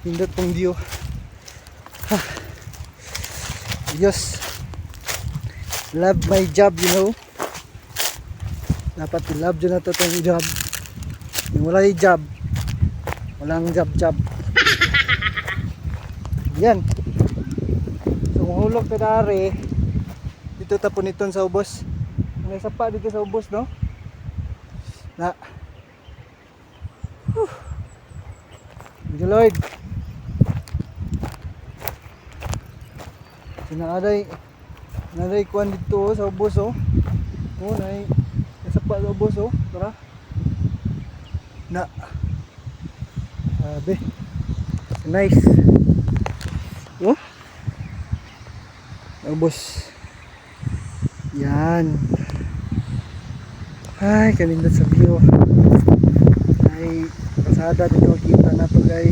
Pindot pong view. Diyos, love my job, you know. Dapat i-love dyan na to itong job. Yung wala yung job, walang job. Yan. So mahulog ka dari dito tapon iton sa ubos. May sapa dito sa ubos, no? Na Thank you, Lord. Sinaday kuan dito sa ubos, oh. Oh, nay sapa sa ubos, oh. Tara. Na. Sabi. Nice. Oh. Ubos. Yan. Ay, kanindot sa view. Ay, kasada dito kita na to, guys.